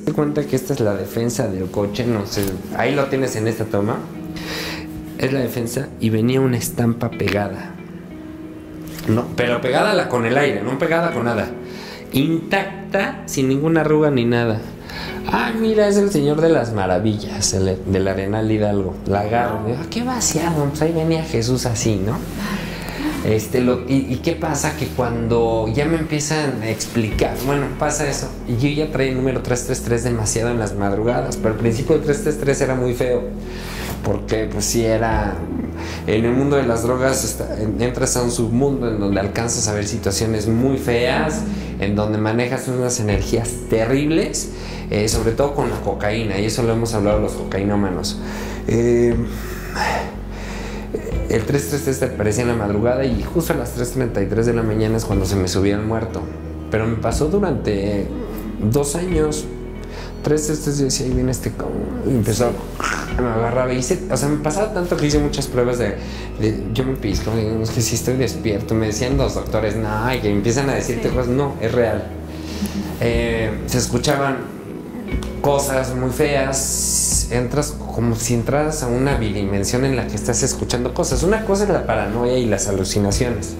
Te cuenta que esta es la defensa del coche, no sé, ahí lo tienes en esta toma. Es la defensa y venía una estampa pegada. No, pero pegada con el aire, no pegada con nada. Intacta, sin ninguna arruga ni nada. Ah, mira, es el Señor de las Maravillas, del Arenal Hidalgo. La agarro, digo, qué vaciado, pues ahí venía Jesús así, ¿no? ¿Y qué pasa? Que cuando ya me empiezan a explicar, bueno, pasa eso, y yo ya traía el número 333 demasiado en las madrugadas, pero al principio el 333 era muy feo, porque pues sí era, en el mundo de las drogas entras a un submundo en donde alcanzas a ver situaciones muy feas, en donde manejas unas energías terribles, sobre todo con la cocaína, y eso lo hemos hablado los cocainómanos. El 333 te aparecía en la madrugada y justo a las 3:33 de la mañana es cuando se me subía el muerto. Pero me pasó durante 2 años. 333 yo decía, ahí viene este cabrón. Y empezó, me agarraba. O sea, me pasaba tanto que hice muchas pruebas yo me pisco, es que si estoy despierto. Me decían los doctores, no, y que empiezan a decirte cosas. No, es real. Se escuchaban cosas muy feas. Entras como si entraras a una bidimensión en la que estás escuchando cosas. Una cosa es la paranoia y las alucinaciones,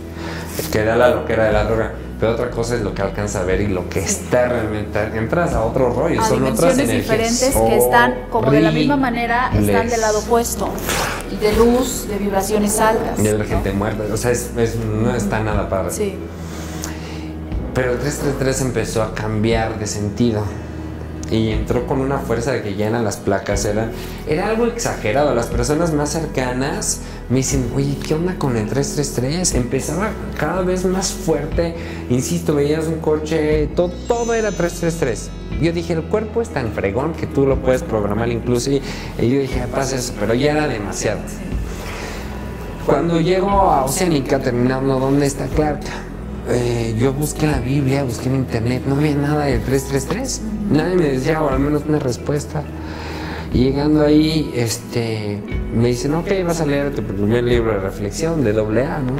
que era la loquera de la droga, pero otra cosa es lo que alcanza a ver y lo que está realmente. Entras a otro rollo, son otras energías diferentes que están como de la misma manera, están del lado opuesto, de luz, de vibraciones altas. De ver gente muerta, o sea, no está nada padre. Sí. Pero el 333 empezó a cambiar de sentido. Y entró con una fuerza de que llenan las placas. Era algo exagerado. Las personas más cercanas me dicen, oye, ¿qué onda con el 333? Empezaba cada vez más fuerte. Insisto, veías un coche, todo era 333. Yo dije, el cuerpo es tan fregón que tú lo puedes programar incluso. Y yo dije, pasa eso, pero ya era demasiado. Cuando llego a Oceánica, terminando, ¿dónde está Clark? Yo busqué en la Biblia, busqué en internet, no había nada del 333. Nadie me decía, o al menos una respuesta. Y llegando ahí, me dicen, ok, vas a leer tu primer libro de reflexión de AA, ¿no?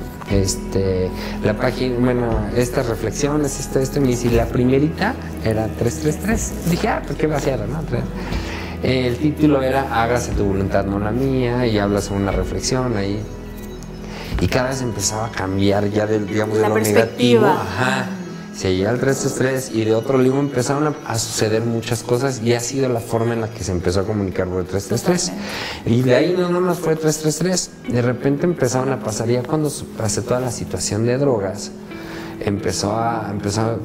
La página, bueno, estas reflexiones, esto, y me dice, la primerita era 333. Dije, pues qué vaciado, ¿no? El título era Hágase tu voluntad, no la mía, y habla sobre una reflexión ahí. Y cada vez empezaba a cambiar ya digamos, de lo negativo. Ajá. Seguía el 333 y de otro libro empezaron a suceder muchas cosas y ha sido la forma en la que se empezó a comunicar por el 333. Y de ahí no más fue 333. De repente empezaron a pasar, ya cuando pasé toda la situación de drogas,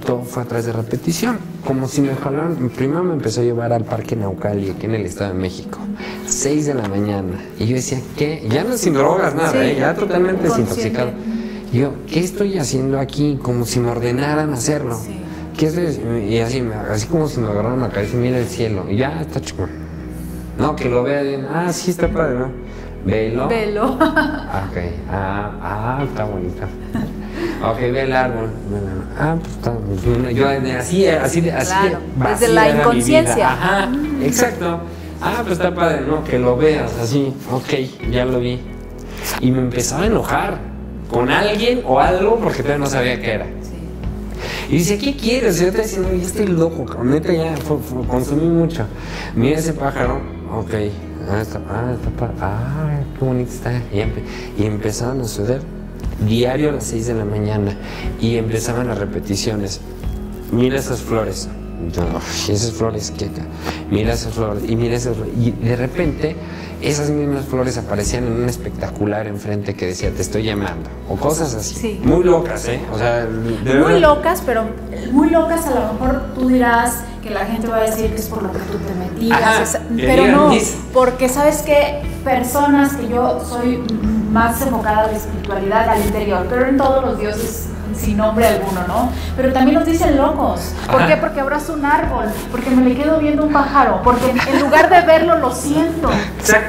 todo fue a través de repetición. Como si me jalaran. Primero me empezó a llevar al Parque Naucali, aquí en el Estado de México. 6 de la mañana. Y yo decía, ¿qué? Ya no sin drogas, nada, sí, ya totalmente desintoxicado. Y yo, ¿qué estoy haciendo aquí? Como si me ordenaran hacerlo. Sí. ¿Qué es? Y así como si me agarraran la cabeza y mira el cielo. Y ya, está chico. No, que lo vean. Sí, está padre, ¿no? Velo. Ok. Está bonito. Ok, ve el árbol. Pues está. Yo así claro, desde la inconsciencia. Ajá, exacto. Pues está padre, ¿no? Que lo veas así. Ok, ya lo vi. Y me empezaba a enojar con alguien o algo porque todavía no sabía qué era. Sí. Y dice, ¿qué quieres? Y yo te decía, no, yo estoy loco, neta, ya consumí mucho. Mira ese pájaro. Ok. Está padre. Qué bonito está. Y empezaron a suceder. Diario a las 6 de la mañana y empezaban las repeticiones. Mira esas flores. Esas flores, mira esas flores y mira esas flores. Y de repente esas mismas flores aparecían en un espectacular enfrente que decía, te estoy llamando, o cosas así. Sí. Muy locas, o sea, muy locas, pero muy locas. A lo mejor tú dirás que la gente va a decir que es por lo que tú te metías, pero no, porque sabes que personas que yo soy más enfocada a la espiritualidad, al interior, pero en todos los dioses sin nombre alguno, ¿no? Pero también nos dicen locos. ¿Por qué? Porque abrazo un árbol, porque me le quedo viendo un pájaro, porque en lugar de verlo lo siento.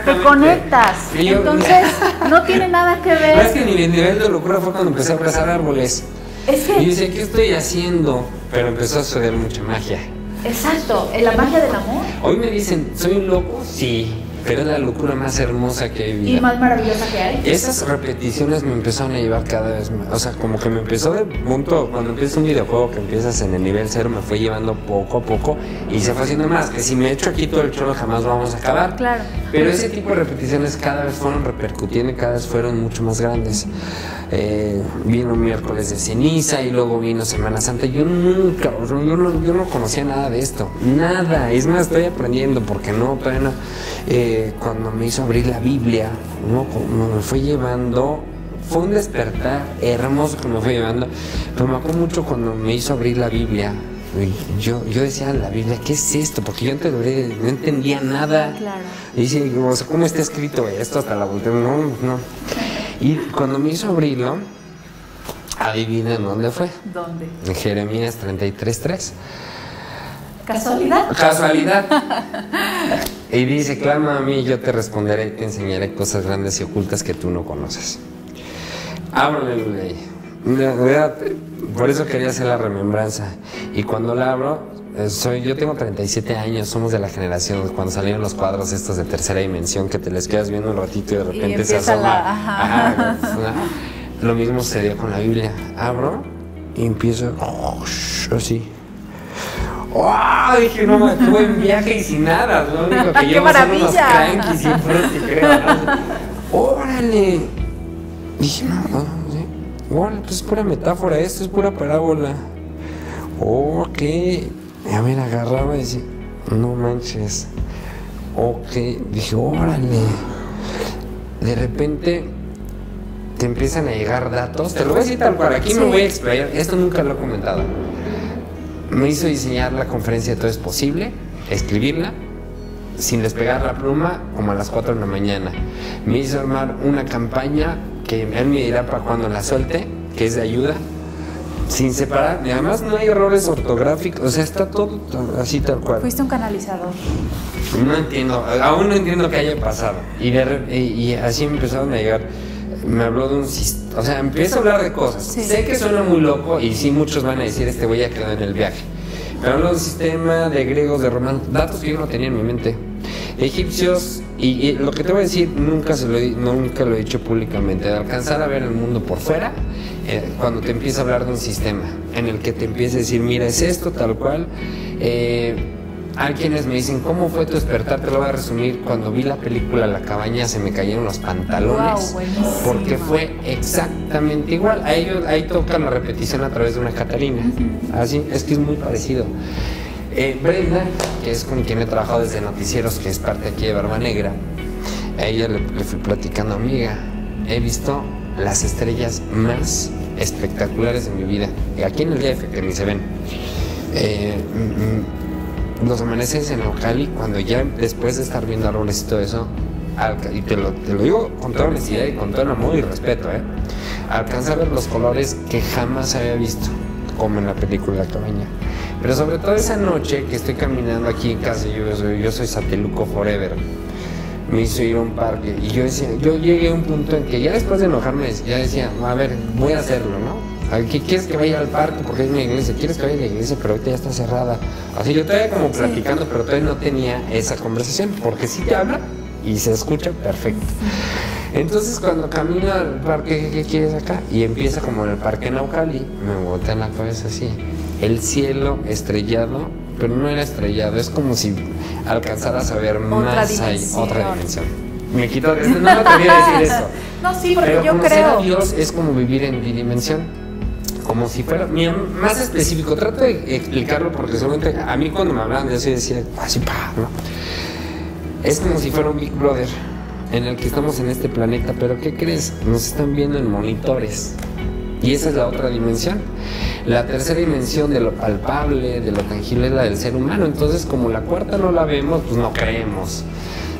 Te conectas. Entonces, no tiene nada que ver. No, es que mi nivel de locura fue cuando empecé a abrazar árboles. Y yo decía, ¿qué estoy haciendo? Pero empezó a suceder mucha magia. Exacto, la magia del amor. Hoy me dicen, ¿soy un loco? Sí. Pero es la locura más hermosa que he vivido. Y más maravillosa que hay. Esas repeticiones me empezaron a llevar cada vez más. O sea, como que me empezó de punto. Cuando empiezas un videojuego que empiezas en el nivel 0, me fue llevando poco a poco. Y se fue haciendo más. Que si me echo aquí todo el cholo, jamás vamos a acabar. Claro. Pero ese tipo de repeticiones cada vez fueron repercutiendo y cada vez fueron mucho más grandes. Vino miércoles de ceniza y luego vino Semana Santa. Yo no conocía nada de esto. Nada. Es más, estoy aprendiendo porque todavía no. Cuando me hizo abrir la Biblia, me fue llevando, fue un despertar hermoso que me fue llevando, pero me acuerdo mucho cuando me hizo abrir la Biblia. Yo decía en la Biblia, ¿qué es esto? Porque yo antes no entendía nada. Claro. Y dice, o sea, ¿cómo está escrito esto? Hasta la volteé, no. Y cuando me hizo abrirlo, adivina en dónde fue. ¿Dónde? En Jeremías 33:3. ¿Casualidad? Casualidad. Y dice, clama a mí, yo te responderé y te enseñaré cosas grandes y ocultas que tú no conoces. Ábrele la ley. Por eso quería hacer la remembranza. Y cuando la abro, yo tengo 37 años, somos de la generación cuando salieron los cuadros estos de tercera dimensión, que te les quedas viendo un ratito y de repente se asoma. Lo mismo sucedió con la Biblia. Abro y empiezo así. ¡Wow! Dije, no, estuve en viaje y sin nada. Lo único que llevo son unos crankies y un frente, creo. ¡Órale! Dije, órale, pues es pura metáfora, esto es pura parábola. Ok. Y a ver, agarraba y decía, no manches. Ok. Dije, órale. De repente te empiezan a llegar datos. Te lo voy a decir tal cual, aquí me voy a explayar. Esto nunca lo he comentado. Me hizo diseñar la conferencia de Todo es Posible, escribirla, sin despegar la pluma, como a las 4 de la mañana. Me hizo armar una campaña que él me dirá para cuando la suelte, que es de ayuda, sin separar. Y además no hay errores ortográficos, o sea, está todo así tal cual. Fuiste un canalizador. No entiendo, aún no entiendo qué haya pasado. Y así me empezaron a llegar. Me habló de un sistema, o sea, empiezo a hablar de cosas. Sí. Sé que suena muy loco y sí muchos van a decir, este güey ya quedó en el viaje. Me habló de un sistema de griegos, de romanos, datos que yo no tenía en mi mente. Egipcios, y lo que te voy a decir, nunca lo he dicho públicamente, de alcanzar a ver el mundo por fuera, cuando te empieza a hablar de un sistema, en el que te empieza a decir, mira, es esto, tal cual. Hay quienes me dicen, ¿cómo fue tu despertar? Te lo voy a resumir. Cuando vi la película La Cabaña se me cayeron los pantalones. Wow, porque fue exactamente igual. Ahí tocan la repetición a través de una Catalina. Así, es que es muy parecido. Brenda, que es con quien he trabajado desde Noticieros, que es parte aquí de Barba Negra, a ella le fui platicando, amiga, he visto las estrellas más espectaculares de mi vida. Aquí en el DF, que ni se ven. Los amaneceres en Naucali, cuando ya después de estar viendo árboles y todo eso, y te lo digo con toda honestidad y con todo el amor y respeto, alcanza a ver los colores que jamás había visto, como en la película La Cabaña. Pero sobre todo esa noche que estoy caminando aquí en casa, yo soy Sateluco Forever, me hizo ir a un parque y yo llegué a un punto en que ya después de enojarme, ya decía, a ver, voy a hacerlo, ¿no? ¿Quieres que vaya al parque? Porque hay una iglesia. ¿Quieres que vaya a la iglesia? Pero ahorita ya está cerrada. Así yo todavía como platicando, pero todavía no tenía esa conversación. Porque sí te habla y se escucha perfecto. Entonces cuando camino al parque, ¿qué quieres acá? Y empieza como en el parque Naucali, me boté en la cabeza así. El cielo estrellado, pero no era estrellado. Es como si alcanzaras a ver más ahí, otra dimensión. Me quito, no me quería decir eso. No, sí, porque pero yo conocer creo. a Dios es como vivir en bidimensión. Como si fuera, más específico, trato de explicarlo porque solamente a mí cuando me hablaban de eso yo decía, así ¿no? Es como si fuera un Big Brother en el que estamos en este planeta, pero ¿qué crees? Nos están viendo en monitores y esa es la otra dimensión. La tercera dimensión de lo palpable, de lo tangible es la del ser humano, entonces como la cuarta no la vemos, pues no creemos.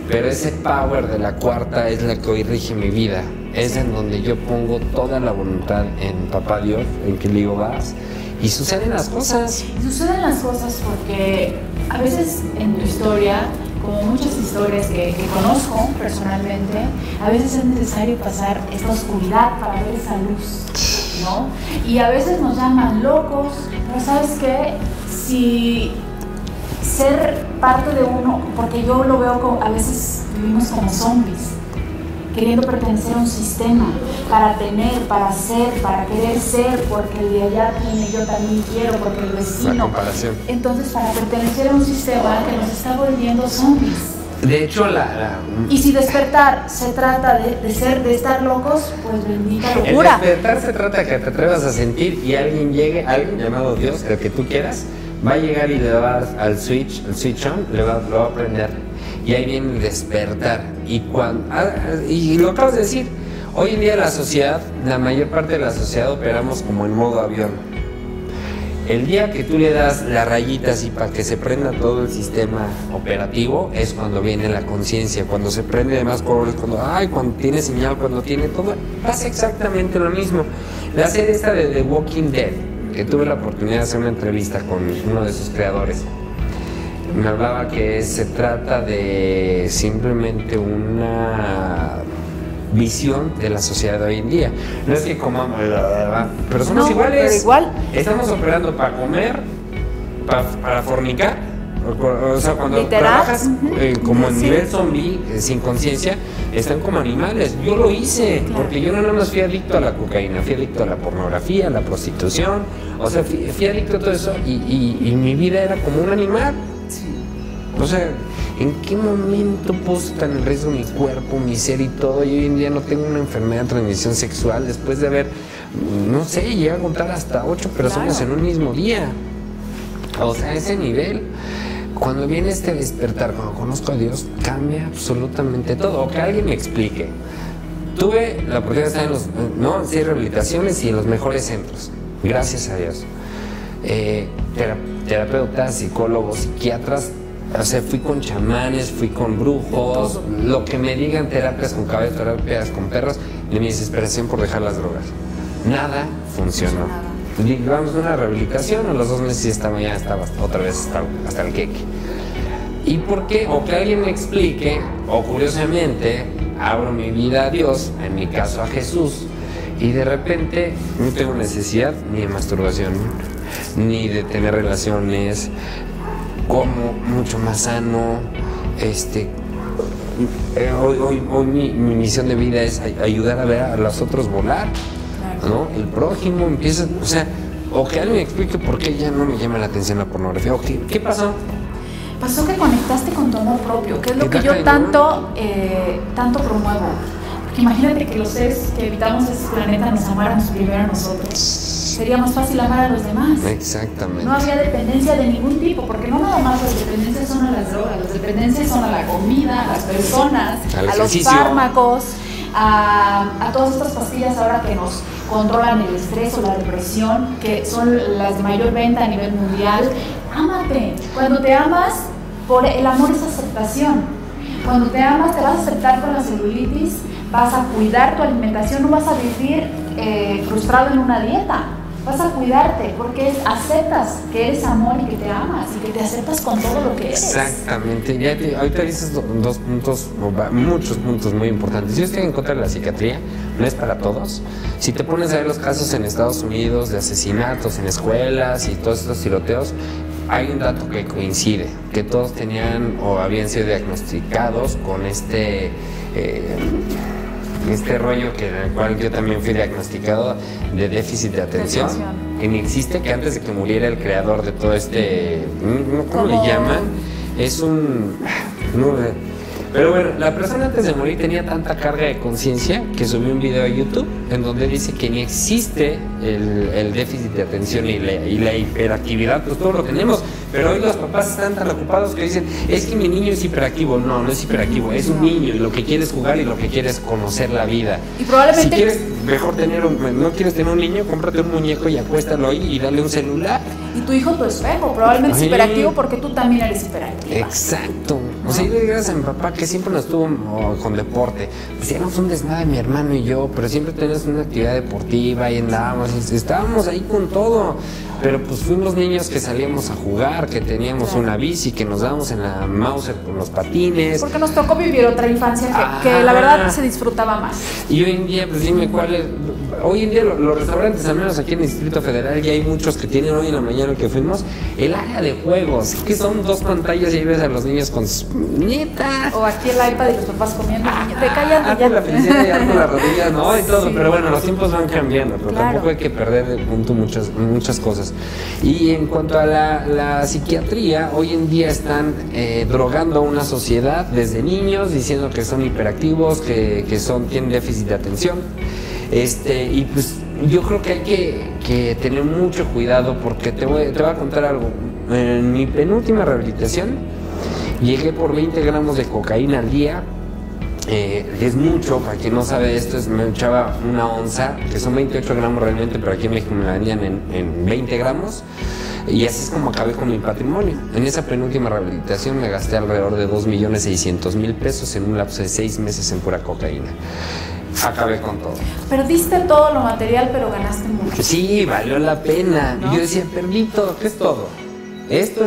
Pero ese power de la cuarta es la que hoy rige mi vida. Es en donde yo pongo toda la voluntad en Papá Dios, en que le digo vas, y suceden las cosas. Suceden las cosas porque a veces en tu historia, como muchas historias que conozco personalmente, a veces es necesario pasar esta oscuridad para ver esa luz, ¿no? Y a veces nos llaman locos, pero ¿sabes qué? Si ser parte de uno, porque yo lo veo como, a veces vivimos como zombies, queriendo pertenecer a un sistema, para tener, para ser, para querer ser, porque el de allá tiene, yo también quiero, porque el vecino. Entonces, para pertenecer a un sistema que nos está volviendo zombies. De hecho, y si despertar se trata de estar locos, pues bendita locura. El despertar se trata de que te atrevas a sentir y alguien llegue, alguien llamado Dios, el que tú quieras, va a llegar y le va a dar al switch on, lo va a prender. Y ahí viene el despertar. Y lo acabas de decir, hoy en día la sociedad, la mayor parte de la sociedad operamos como en modo avión. El día que tú le das la rayita así para que se prenda todo el sistema operativo es cuando viene la conciencia, cuando se prende de más colores, cuando tiene señal, cuando tiene todo, pasa exactamente lo mismo. La serie esta de The Walking Dead, que tuve la oportunidad de hacer una entrevista con uno de sus creadores, me hablaba que se trata de simplemente una visión de la sociedad de hoy en día. No es que comamos, pero somos iguales. Pero igual. Estamos operando para comer, para fornicar. O sea, cuando trabajas como en nivel zombie, sin conciencia, están como animales. Yo lo hice, porque yo no nada más fui adicto a la cocaína, fui adicto a la pornografía, a la prostitución. O sea, fui adicto a todo eso y mi vida era como un animal. O sea, ¿en qué momento puso tan en riesgo mi cuerpo, mi ser y todo? Y hoy en día no tengo una enfermedad de transmisión sexual después de haber, no sé, llegué a contar hasta 8 personas en un mismo día. O sea, ese nivel. Cuando viene este despertar, cuando conozco a Dios, cambia absolutamente todo. O que alguien me explique. Tuve la oportunidad de estar en 6 rehabilitaciones y en los mejores centros. Gracias a Dios. Terapeutas, psicólogos, psiquiatras. O sea, fui con chamanes, fui con brujos, lo que me digan, terapias con caballos, terapias con perros, de mi desesperación por dejar las drogas. Nada funcionó. Llevamos una rehabilitación, a los 2 meses ya estaba otra vez hasta el queque. ¿Y por qué? O que alguien me explique, o curiosamente, abro mi vida a Dios, en mi caso a Jesús, y de repente no tengo necesidad ni de masturbación, ni de tener relaciones, como mucho más sano. Hoy mi misión de vida es ayudar a ver a los otros volar, ¿no? El prójimo empieza, o sea, o que alguien me explique por qué ya no me llama la atención la pornografía. O ¿qué pasó? Pasó que conectaste con tu amor propio, que es lo que yo tanto promuevo. Porque imagínate que los seres que habitamos este planeta nos amáramos primero a nosotros. Sería más fácil amar a los demás. Exactamente. No había dependencia de ningún tipo, porque no nada más las dependencias son a las drogas, las dependencias son a la comida, a las personas, a los fármacos, a todas estas pastillas ahora que nos controlan el estrés o la depresión, que son las de mayor venta a nivel mundial. Ámate. Cuando te amas, el amor es aceptación. Cuando te amas, te vas a aceptar con la celulitis, vas a cuidar tu alimentación, no vas a vivir frustrado en una dieta. Vas a cuidarte porque aceptas que eres amor y que te amas y que te aceptas con todo lo que eres. Exactamente. Ahorita dices 2 puntos, muchos puntos muy importantes. Yo estoy en contra de la psiquiatría, no es para todos. Si te pones a ver los casos en Estados Unidos de asesinatos en escuelas y todos estos tiroteos, hay un dato que coincide, que todos tenían o habían sido diagnosticados con este rollo en el cual yo también fui diagnosticado de déficit de atención, que ni existe, que antes de que muriera el creador de todo ¿cómo le llaman? Es un... Pero bueno, la persona antes de morir tenía tanta carga de conciencia que subió un video a YouTube en donde dice que ni existe el déficit de atención y la hiperactividad, pues todo lo tenemos, pero hoy los papás están tan ocupados que dicen, es que mi niño es hiperactivo. No es hiperactivo, es un niño y lo que quiere es jugar y lo que quiere es conocer la vida. Y probablemente... Si quieres mejor no quieres tener un niño, cómprate un muñeco y acuéstalo ahí y dale un celular. Y tu hijo tu espejo, probablemente es hiperactivo porque tú también eres hiperactivo. Exacto. O sea, yo le gracias a mi papá que siempre nos tuvo con deporte. Pues éramos un desmadre mi hermano y yo, pero siempre teníamos una actividad deportiva y andábamos, estábamos ahí con todo. Pero pues fuimos niños que salíamos a jugar, jugar, que teníamos una bici, que nos dábamos en la Mauser con los patines. Porque nos tocó vivir otra infancia que la verdad se disfrutaba más. Y hoy en día, pues dime cuál es. Hoy en día los restaurantes, al menos aquí en el Distrito Federal, ya hay muchos que tienen hoy en la mañana que fuimos, el área de juegos, que son 2 pantallas y ahí ves a los niños con sus nietas. O aquí el iPad y los papás comiendo. Te callan ya. La felicidad ya con las rodillas, ¿no? Y todo, pero bueno, los tiempos van cambiando, pero tampoco hay que perder de punto muchas cosas. Y en cuanto a la psiquiatría, hoy en día están drogando a una sociedad desde niños, diciendo que son hiperactivos, que tienen déficit de atención. Y pues yo creo que hay que tener mucho cuidado, porque te voy a contar algo. En mi penúltima rehabilitación llegué por 20 gramos de cocaína al día. Es mucho, para quien no sabe esto, me echaba una onza, que son 28 gramos realmente, pero aquí en México me la vendían en 20 gramos. Y así es como acabé con mi patrimonio. En esa penúltima rehabilitación me gasté alrededor de 2.600.000 pesos en un lapso de 6 meses en pura cocaína. Acabé con todo. Perdiste todo lo material, pero ganaste mucho. Sí, valió la pena. ¿No? Yo decía, perdí todo. ¿Qué es todo? Esto,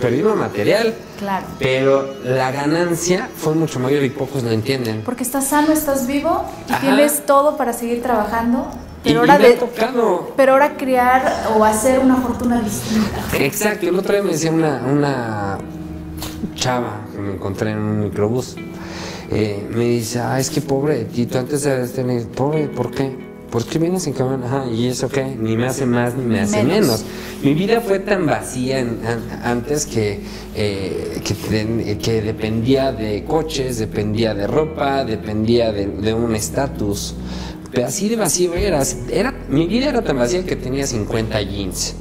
perdí lo material. Claro. Pero la ganancia fue mucho mayor y pocos lo entienden. Porque estás sano, estás vivo y tienes todo para seguir trabajando. Pero ahora crear o hacer una fortuna distinta. Exacto. El otro día me decía una chava que me encontré en un microbús. Me dice, es que pobre de ti, tú antes debes tener, pobre, ¿por qué? ¿Por qué vienes en camión? ¿Y eso qué? Ni me hace más ni me hace menos. Mi vida fue tan vacía antes que dependía de coches, dependía de ropa, dependía de un estatus. Pero así de vacío mi vida era tan vacía que tenía 50 jeans.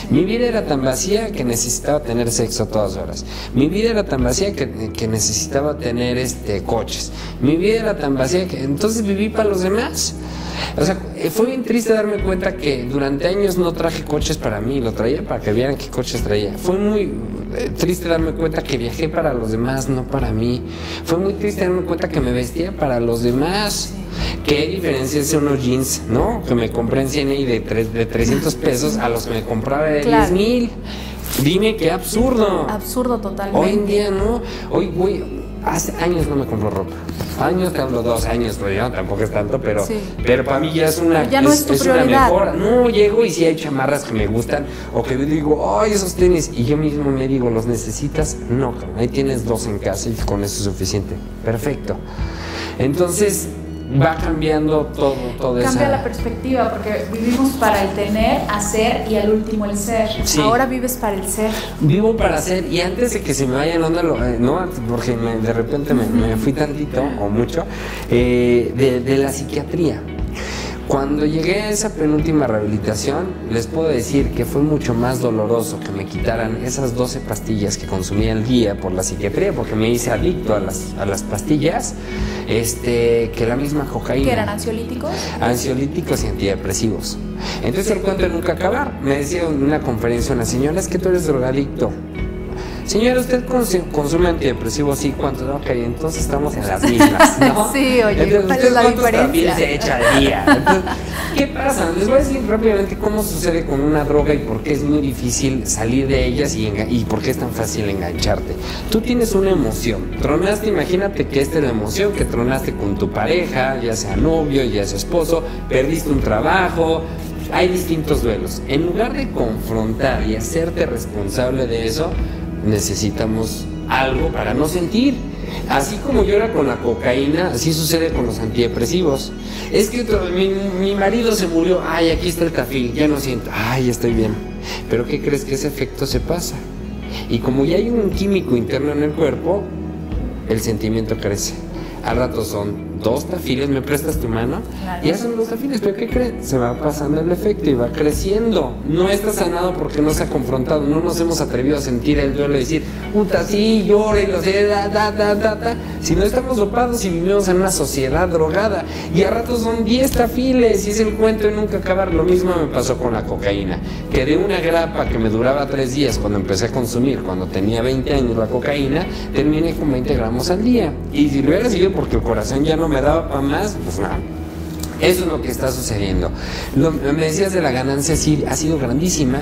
Mi vida era tan vacía que necesitaba tener sexo a todas horas. Mi vida era tan vacía que necesitaba tener coches. Mi vida era tan vacía que entonces viví para los demás. O sea, fue bien triste darme cuenta que durante años no traje coches para mí, lo traía para que vieran qué coches traía. Fue muy triste darme cuenta que viajé para los demás, no para mí. Fue muy triste darme cuenta que me vestía para los demás. ¿Qué diferencia es unos jeans, no? Que me compré en CNI de 300 pesos a los que me compraba de 10,000. Dime qué absurdo. Absurdo totalmente. Hoy en día no. Hace años no me compro ropa. Años, te hablo 2 años, pero ya tampoco es tanto, pero para mí ya es una ya no es tu prioridad. Una mejora. No, llego y si hay chamarras que me gustan o que digo, ¡ay, esos tenis! Y yo mismo me digo, ¿los necesitas? No, ahí tienes 2 en casa y con eso es suficiente. Perfecto. Entonces va cambiando todo eso. Cambia la perspectiva, porque vivimos para el tener, hacer y al último el ser. Sí. Ahora vives para el ser. Vivo para ser, y antes de que se me vaya en onda, no, porque de repente me fui tantito o mucho, de la psiquiatría. Cuando llegué a esa penúltima rehabilitación, les puedo decir que fue mucho más doloroso que me quitaran esas 12 pastillas que consumía al día por la psiquiatría, porque me hice adicto a las pastillas, que la misma cocaína. ¿Que eran ansiolíticos? Ansiolíticos y antidepresivos. Entonces el cuento de nunca acabar. Me decía en una conferencia una señora, es que tú eres drogadicto. Señora, ¿usted consume antidepresivos? Sí, ¿cuántos? Ok, entonces estamos en las mismas, ¿no? Sí, oye, entonces, ¿cuál es la diferencia? También se echa al día. Entonces, ¿qué pasa? Les voy a decir rápidamente cómo sucede con una droga y por qué es muy difícil salir de ellas y por qué es tan fácil engancharte. Tú tienes una emoción. Tronaste, imagínate que esta es la emoción que tronaste con tu pareja, ya sea novio, ya sea esposo, perdiste un trabajo. Hay distintos duelos. En lugar de confrontar y hacerte responsable de eso, necesitamos algo para no sentir. Así como yo era con la cocaína, así sucede con los antidepresivos. Es que mi marido se murió, ay, aquí está el Tafil, ya no siento, ay, estoy bien. Pero ¿qué crees? Que ese efecto se pasa. Y como ya hay un químico interno en el cuerpo, el sentimiento crece. Al rato son 2 tafiles, ¿me prestas tu mano? Claro. Ya son 2 tafiles, pero ¿qué crees? Se va pasando el efecto y va creciendo. No está sanado porque no se ha confrontado, no nos hemos atrevido a sentir el duelo y decir, puta, sí, llora y lo sé, Si no estamos dopados y vivimos en una sociedad drogada. Y a ratos son 10 tafiles y es el cuento de nunca acabar. Lo mismo me pasó con la cocaína, que de una grapa que me duraba 3 días cuando empecé a consumir, cuando tenía 20 años la cocaína, terminé con 20 gramos al día. Y si lo hubiera seguido porque el corazón ya no me daba para más, pues nada. Eso es lo que está sucediendo. Me decías de la ganancia, sí, ha sido grandísima,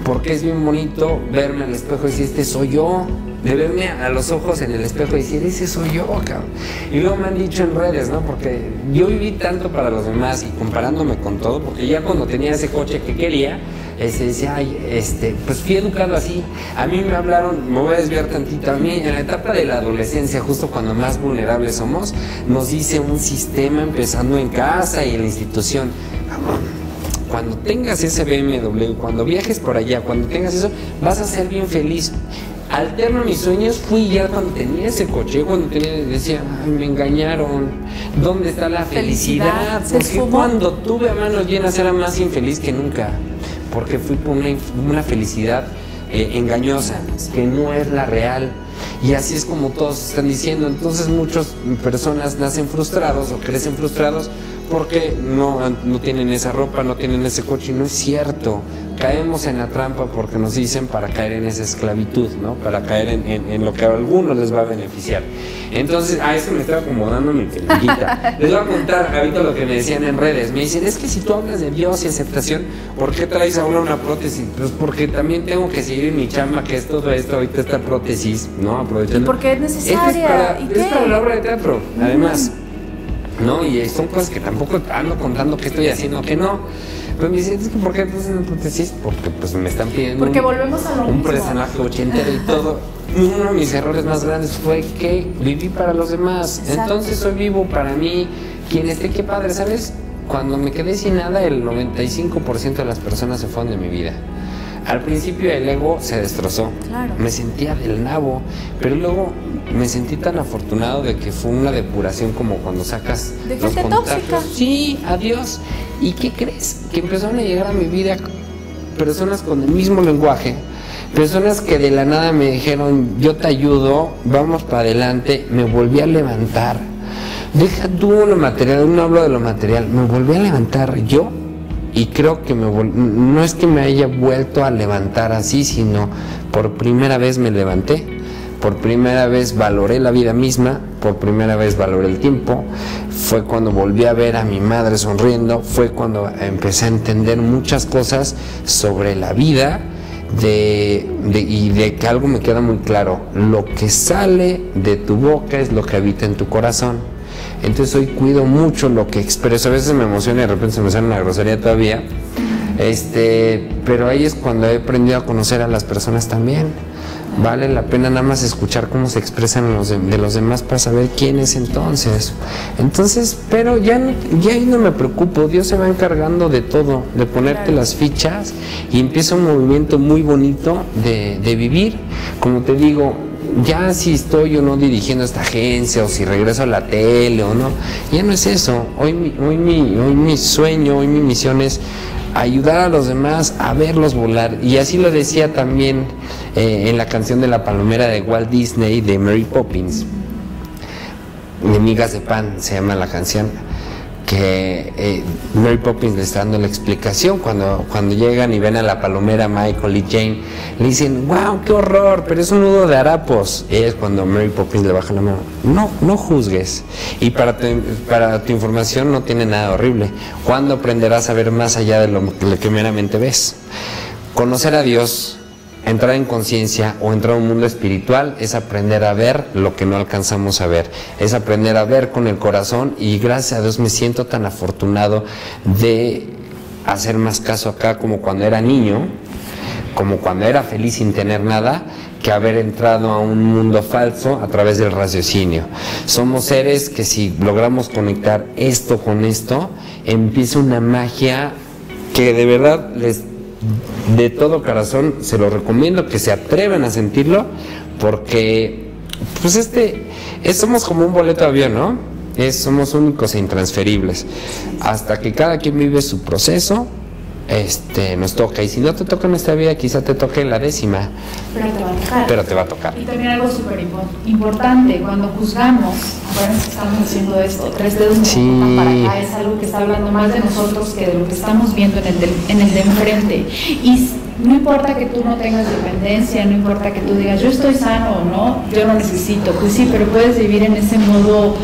porque es bien bonito verme al espejo y decir, este soy yo, de verme a los ojos en el espejo y decir, ese soy yo, cabrón. Y luego me han dicho en redes, ¿no? Porque yo viví tanto para los demás y comparándome con todo, porque ya cuando tenía ese coche que quería, decía, ay, pues fui educado así. A mí me hablaron, me voy a desviar tantito, a mí en la etapa de la adolescencia, justo cuando más vulnerables somos, nos dice un sistema empezando en casa y en la institución, cuando tengas ese BMW, cuando viajes por allá, cuando tengas eso, vas a ser bien feliz. Alterno mis sueños, fui ya cuando tenía ese coche, cuando decía, ay, me engañaron, ¿dónde está la felicidad? Porque cuando tuve a manos llenas era más infeliz que nunca, porque fui por una felicidad engañosa, que no es la real. Y así es como todos están diciendo. Entonces muchas personas nacen frustrados o crecen frustrados porque no tienen esa ropa, no tienen ese coche, y no es cierto. Caemos en la trampa porque nos dicen para caer en esa esclavitud, ¿no? Para caer en lo que a algunos les va a beneficiar. Entonces, eso me estaba acomodando mi peluquita. Les voy a contar ahorita lo que me decían en redes. Me dicen, es que si tú hablas de Dios y aceptación, ¿por qué traes ahora una prótesis? Pues porque también tengo que seguir en mi chamba, que es todo esto, ahorita esta prótesis, ¿no? Aprovechando. ¿Y por qué es necesaria? Es para la obra de teatro, además. ¿No? Y son cosas que tampoco ando contando que estoy haciendo, que no. Pero me dicen, es que ¿por qué entonces una prótesis? Porque pues me están pidiendo porque volvemos a lo un mismo. Personaje ochentero y todo. Uno de mis errores más grandes fue que viví para los demás. Exacto. Entonces soy vivo para mí. Quien esté, qué padre, ¿sabes? Cuando me quedé sin nada, el 95% de las personas se fueron de mi vida. Al principio el ego se destrozó, claro. Me sentía del nabo, pero luego me sentí tan afortunado de que fue una depuración como cuando sacas de los gente tóxica. Sí, adiós. ¿Y qué crees? Que empezaron a llegar a mi vida personas con el mismo lenguaje, personas que de la nada me dijeron, yo te ayudo, vamos para adelante, me volví a levantar. Deja tú lo material, no hablo de lo material, me volví a levantar yo. Y creo que no es que me haya vuelto a levantar así, sino por primera vez me levanté, por primera vez valoré la vida misma, por primera vez valoré el tiempo. Fue cuando volví a ver a mi madre sonriendo, fue cuando empecé a entender muchas cosas sobre la vida y de que algo me queda muy claro, lo que sale de tu boca es lo que habita en tu corazón. Entonces hoy cuido mucho lo que expreso. A veces me emociona y de repente se me sale una grosería todavía. Pero ahí es cuando he aprendido a conocer a las personas también. Vale la pena nada más escuchar cómo se expresan de los demás para saber quién es entonces. Pero ya ahí no me preocupo. Dios se va encargando de todo, de ponerte las fichas, y empieza un movimiento muy bonito de vivir. Como te digo, ya si estoy o no dirigiendo esta agencia, o si regreso a la tele o no, ya no es eso. Hoy mi sueño, hoy mi misión es ayudar a los demás a verlos volar. Y así lo decía también en la canción de La Palomera de Walt Disney, de Mary Poppins, de Migas de Pan se llama la canción, que Mary Poppins le está dando la explicación cuando llegan y ven a la palomera Michael y Jane, le dicen, wow, qué horror, pero es un nudo de harapos. Y es cuando Mary Poppins le baja la mano, no juzgues, y para tu información no tiene nada horrible. ¿Cuándo aprenderás a ver más allá de lo que meramente ves? Conocer a Dios, entrar en conciencia o entrar a un mundo espiritual es aprender a ver lo que no alcanzamos a ver, es aprender a ver con el corazón, y gracias a Dios me siento tan afortunado de hacer más caso acá, como cuando era niño, como cuando era feliz sin tener nada, que haber entrado a un mundo falso a través del raciocinio. Somos seres que si logramos conectar esto con esto, empieza una magia que de verdad de todo corazón se lo recomiendo, que se atrevan a sentirlo, porque pues somos como un boleto de avión, ¿no? Somos únicos e intransferibles. Hasta que cada quien vive su proceso, nos toca. Y si no te toca en esta vida, quizá te toque en la 10ª. Pero te va a tocar. Y también algo súper importante, cuando juzgamos, acuérdense que estamos haciendo esto, 3 dedos nos para acá, es algo que está hablando más de nosotros que de lo que estamos viendo en el de enfrente. Y no importa que tú no tengas dependencia, no importa que tú digas yo estoy sano o no, yo no necesito, pues sí, pero puedes vivir en ese modo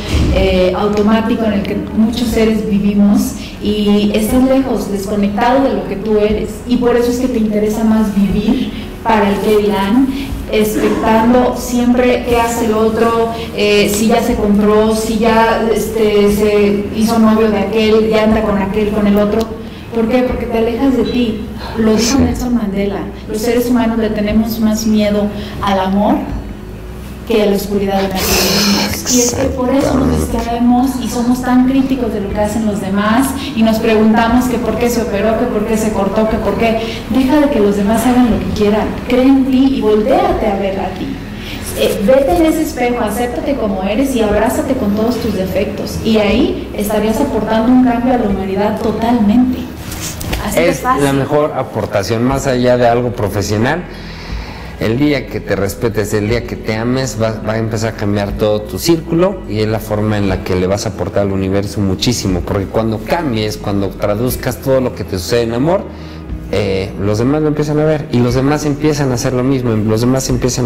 automático en el que muchos seres vivimos y estás lejos, desconectado de lo que tú eres, y por eso es que te interesa más vivir para el que dirán, expectando siempre qué hace el otro, si ya se compró, si ya se hizo novio de aquel, ya anda con aquel, con el otro. ¿Por qué? Porque te alejas de ti. Lo dijo Nelson Mandela, los seres humanos le tenemos más miedo al amor que a la oscuridad de nosotros mismos. Y es que por eso nos distraemos y somos tan críticos de lo que hacen los demás y nos preguntamos que por qué se operó, que por qué se cortó, que por qué. Deja de que los demás hagan lo que quieran, cree en ti y voltéate a ver a ti. Vete en ese espejo, acéptate como eres y abrázate con todos tus defectos, y ahí estarías aportando un cambio a la humanidad totalmente. Así es la mejor aportación, más allá de algo profesional. El día que te respetes, el día que te ames, va a empezar a cambiar todo tu círculo, y es la forma en la que le vas a aportar al universo muchísimo, porque cuando cambies, cuando traduzcas todo lo que te sucede en amor, los demás lo empiezan a ver y los demás empiezan a hacer lo mismo, los demás empiezan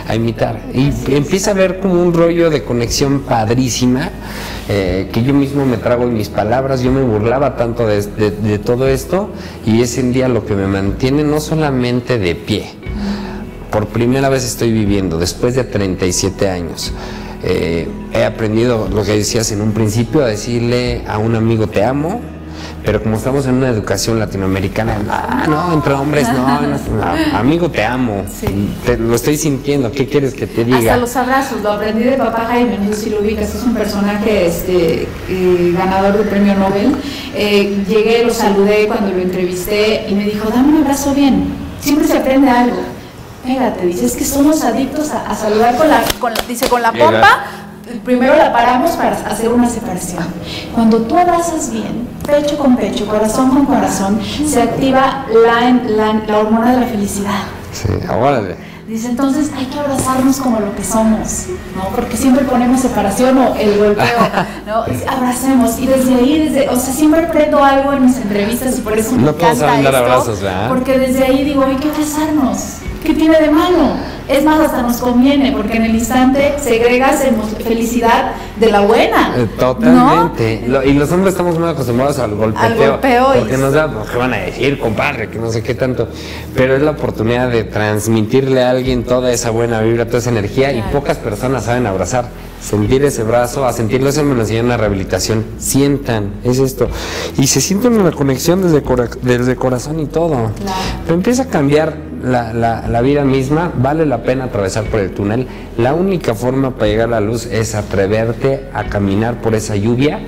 a imitar y empieza a haber como un rollo de conexión padrísima, que yo mismo me trago en mis palabras. Yo me burlaba tanto de todo esto, y es en día lo que me mantiene no solamente de pie. Por primera vez estoy viviendo, después de 37 años, he aprendido lo que decías en un principio, a decirle a un amigo te amo. Pero como estamos en una educación latinoamericana, no, entre hombres, no, amigo, te amo, sí. Lo estoy sintiendo, ¿qué quieres que te diga? Hasta los abrazos, lo aprendí de papá Jaime, no sé si lo ubicas, es un personaje ganador del premio Nobel. Llegué, lo saludé cuando lo entrevisté y me dijo, dame un abrazo bien, siempre se aprende algo. Pégate, dice, es que somos adictos a saludar con la pompa. Primero la paramos para hacer una separación. Cuando tú abrazas bien, pecho con pecho, corazón con corazón, se activa la hormona de la felicidad. Sí, órale. Dice, entonces hay que abrazarnos como lo que somos, ¿no? Porque siempre ponemos separación o el golpeo, ¿no? Abracemos. Y desde ahí, o sea, siempre aprendo algo en mis entrevistas y por eso me encanta esto. Abrazos, ¿verdad? Porque desde ahí digo, hay que abrazarnos. ¿Qué tiene de malo? Es más, hasta nos conviene, porque en el instante segregas felicidad de la buena. Totalmente. ¿No? Y los hombres estamos muy acostumbrados al golpeo. Porque nos da, ¿qué van a decir, compadre? Que no sé qué tanto. Pero es la oportunidad de transmitirle a alguien toda esa buena vibra, toda esa energía, claro. Y pocas personas saben abrazar. Sentir ese brazo, a sentirlo, eso me lo enseñan en la rehabilitación. Sientan, es esto. Y se sienten una conexión desde corazón y todo. Claro. Pero empieza a cambiar la vida misma. Vale la pena atravesar por el túnel. La única forma para llegar a la luz es atreverte a caminar por esa lluvia,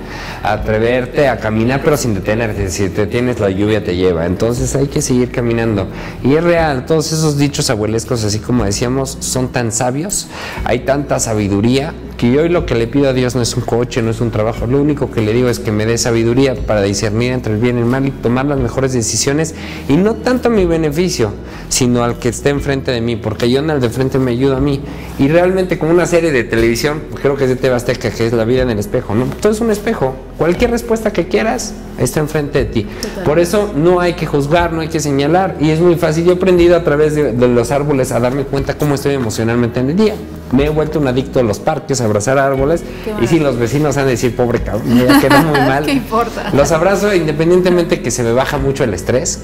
atreverte a caminar pero sin detenerte. Si te detienes, la lluvia te lleva. Entonces hay que seguir caminando. Y es real, todos esos dichos abuelescos, así como decíamos, son tan sabios. Hay tanta sabiduría que yo hoy lo que le pido a Dios no es un coche, no es un trabajo. Lo único que le digo es que me dé sabiduría para discernir entre el bien y el mal y tomar las mejores decisiones, y no tanto a mi beneficio, sino al que esté enfrente de mí, porque yo en el de frente me ayuda a mí. Y realmente, como una serie de televisión, creo que es de TV Azteca, que es La vida en el espejo, ¿no? Todo es un espejo. Cualquier respuesta que quieras está enfrente de ti. Total. Por eso no hay que juzgar, no hay que señalar, y es muy fácil. Yo he aprendido a través de los árboles a darme cuenta cómo estoy emocionalmente en el día. Me he vuelto un adicto a los parques, a abrazar árboles, y si los vecinos han de decir, pobre cabrón, me quedó muy mal. ¿Qué importa? Los abrazo independientemente que se me baja mucho el estrés.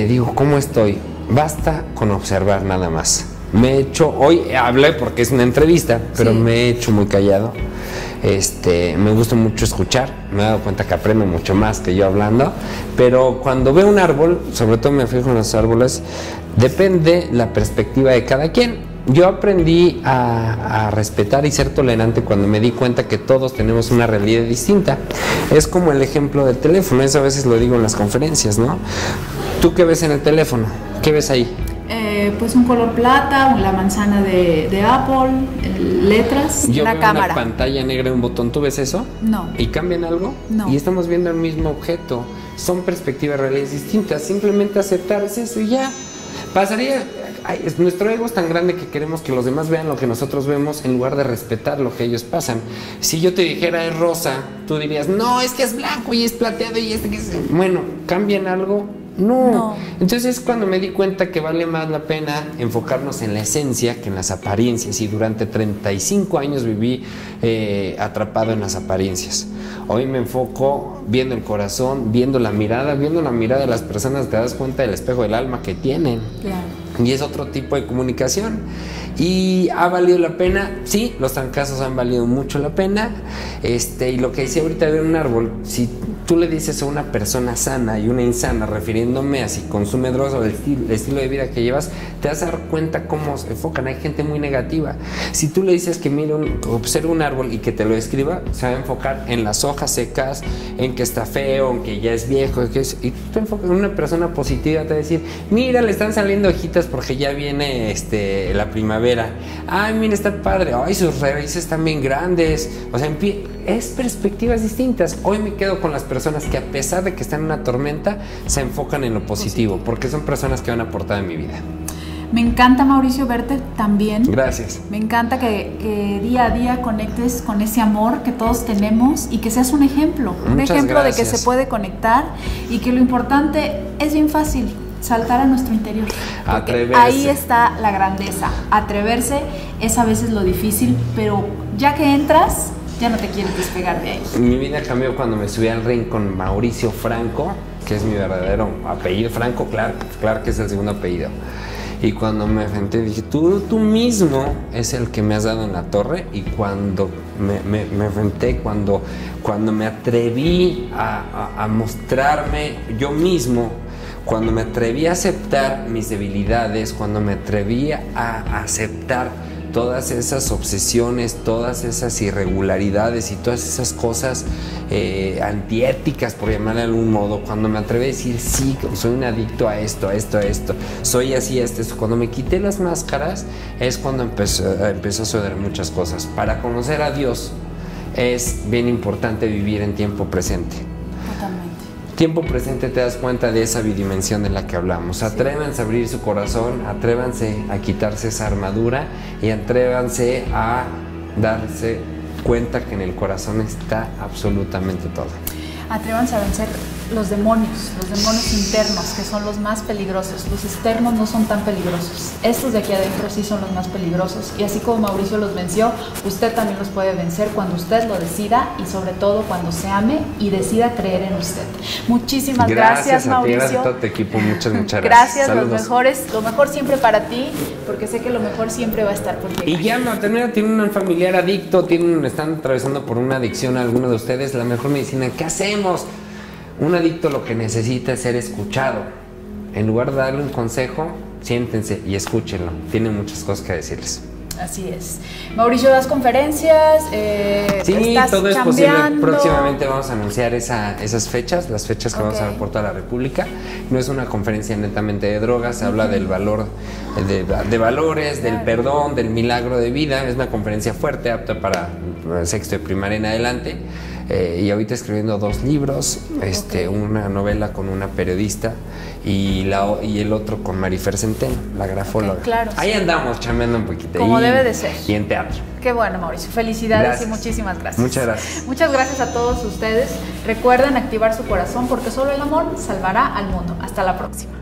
Digo, ¿cómo estoy? Basta con observar nada más. Me he hecho, hoy hablé porque es una entrevista, pero sí, me he hecho muy callado. Me gusta mucho escuchar, me he dado cuenta que aprendo mucho más que yo hablando, pero cuando veo un árbol, sobre todo me fijo en los árboles, depende la perspectiva de cada quien. Yo aprendí a respetar y ser tolerante cuando me di cuenta que todos tenemos una realidad distinta. Es como el ejemplo del teléfono, eso a veces lo digo en las conferencias, ¿no? ¿Tú qué ves en el teléfono? ¿Qué ves ahí? Pues un color plata, la manzana de Apple, letras, yo la veo cámara. Una pantalla negra y un botón, ¿tú ves eso? No. ¿Y cambian algo? No. Y estamos viendo el mismo objeto. Son perspectivas reales distintas. Simplemente aceptar es eso y ya. Pasaría... nuestro ego es tan grande que queremos que los demás vean lo que nosotros vemos en lugar de respetar lo que ellos pasan. Si yo te dijera es rosa, tú dirías, no, es que es blanco y es plateado y este que es... Bueno, cambian algo No. Entonces cuando me di cuenta que vale más la pena enfocarnos en la esencia que en las apariencias, y durante 35 años viví atrapado en las apariencias. Hoy me enfoco viendo el corazón, viendo la mirada de las personas, te das cuenta del espejo del alma que tienen. Claro. Y es otro tipo de comunicación. ¿Y ha valido la pena? Sí, los trancazos han valido mucho la pena. Y lo que decía ahorita de un árbol, si tú le dices a una persona sana y una insana, refiriéndome a si consume drogas o el estilo de vida que llevas, te vas a dar cuenta cómo se enfocan. Hay gente muy negativa. Si tú le dices que mire, observa un árbol y que te lo describa, se va a enfocar en las hojas secas, en que está feo, en que ya es viejo, y tú te enfocas en una persona positiva, te va a decir, mira, le están saliendo hojitas porque ya viene la primavera. Ay, mira, está padre. Ay, sus raíces están bien grandes. O sea, es perspectivas distintas. Hoy me quedo con las personas que, a pesar de que están en una tormenta, se enfocan en lo positivo, porque son personas que van a aportar en mi vida. Me encanta, Mauricio, verte también. Gracias. Me encanta que día a día conectes con ese amor que todos tenemos y que seas un ejemplo. Un ejemplo gracias. De que se puede conectar y que lo importante es bien fácil. Saltar a nuestro interior. Atreverse. Ahí está la grandeza. Atreverse es a veces lo difícil, pero ya que entras, ya no te quieres despegar de ahí. Mi vida cambió cuando me subí al ring con Mauricio Franco, que es mi verdadero apellido. Franco, claro que es el segundo apellido. Y cuando me enfrenté, dije, tú mismo es el que me has dado en la torre. Y cuando me enfrenté, cuando me atreví a mostrarme yo mismo, cuando me atreví a aceptar mis debilidades, cuando me atreví a aceptar todas esas obsesiones, todas esas irregularidades y todas esas cosas antiéticas, por llamarle de algún modo, cuando me atreví a decir, sí, soy un adicto a esto, soy así, cuando me quité las máscaras, es cuando empezó a suceder muchas cosas. Para conocer a Dios es bien importante vivir en tiempo presente. Tiempo presente, te das cuenta de esa bidimensión de la que hablamos. Atrévanse a abrir su corazón, atrévanse a quitarse esa armadura y atrévanse a darse cuenta que en el corazón está absolutamente todo. Atrévanse a vencer los demonios internos, que son los más peligrosos. Los externos no son tan peligrosos. Estos de aquí adentro sí son los más peligrosos. Y así como Mauricio los venció, usted también los puede vencer cuando usted lo decida y sobre todo cuando se ame y decida creer en usted. Muchísimas gracias, Mauricio. Gracias a todo tu equipo, muchas gracias. Gracias, lo mejor siempre para ti, porque sé que lo mejor siempre va a estar por ti. Y ya, tiene un familiar adicto, están atravesando por una adicción a alguno de ustedes, la mejor medicina, ¿qué hacemos? Un adicto lo que necesita es ser escuchado. En lugar de darle un consejo, siéntense y escúchenlo. Tiene muchas cosas que decirles. Así es. Mauricio, das conferencias, sí, todo es posible. Próximamente vamos a anunciar esas fechas, las fechas que vamos a dar por toda la República. No es una conferencia netamente de drogas, se habla del valor, de valores, del perdón, del milagro de vida. Es una conferencia fuerte, apta para sexto de primaria en adelante. Y ahorita escribiendo 2 libros, una novela con una periodista y el otro con Marifer Centeno, la grafóloga. Claro, ahí andamos chambeando un poquito. Como debe de ser. Y en teatro. Qué bueno, Mauricio. Felicidades. Gracias. Y muchísimas gracias. Muchas gracias. Muchas gracias a todos ustedes. Recuerden activar su corazón porque solo el amor salvará al mundo. Hasta la próxima.